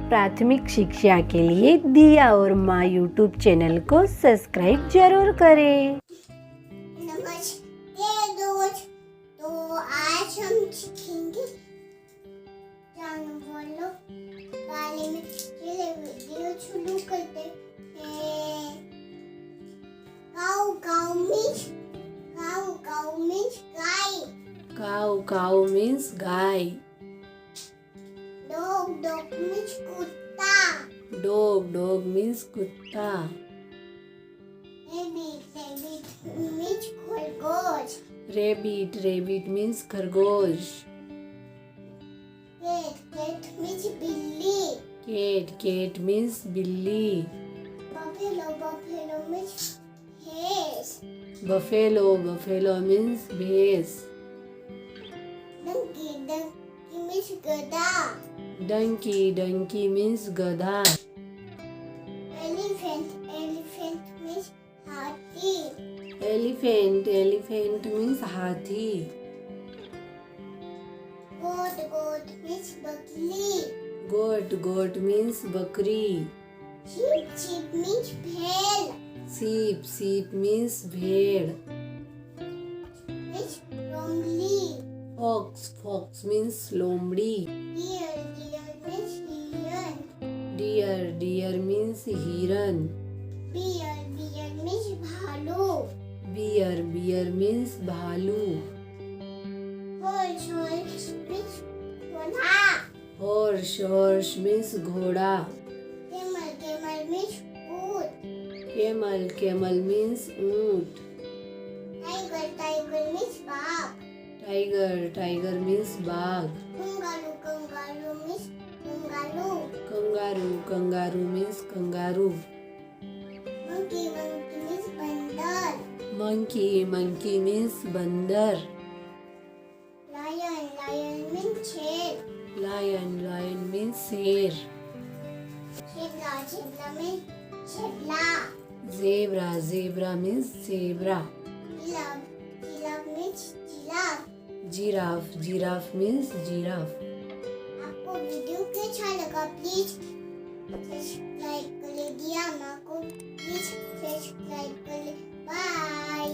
प्राथमिक शिक्षा के लिए दिया और माँ यूट्यूब चैनल को सब्सक्राइब जरूर करें। नमस्ते दोस्तों, तो आज हम सीखेंगे जानवरों बारे में। चलिए वीडियो शुरू करते हैं। Cow means गाय। Cow means गाय। Dog means कुत्ता। Dog means कुत्ता। Rabbit means खरगोश। Rabbit means खरगोश। Cat means बिल्ली। Cat means बिल्ली। Buffalo means भैंस। Buffalo means भैंस। Donkey means गधा। Donkey means गधा। Elephant means हाथी। Elephant means हाथी। Goat means बकरी। Goat means बकरी। Sheep means भेड़। Sheep means भेड़। लोमड़ी। Fox means लोमड़ी। Deer means हिरन। Deer means हिरन। Bear means भालू। Bear means भालू। Horse means घोड़ा। Horse means घोड़ा। Camel means ऊँट। Camel means ऊँट। Tiger means बाघ। Tiger means बाघ। Kangaroo means kangaroo. Kangaroo means kangaroo. Monkey means बंदर। Monkey means बंदर। Lion means शेर। Lion means शेर। Zebra means Sherla. Zebra means zebra। Giraffe means giraffe. Giraffe means giraffe। आपको video कैसा लगा प्लीज सब्सक्राइब कर ले। दिया माँ को प्लीज सब्सक्राइब कर ले। बाय।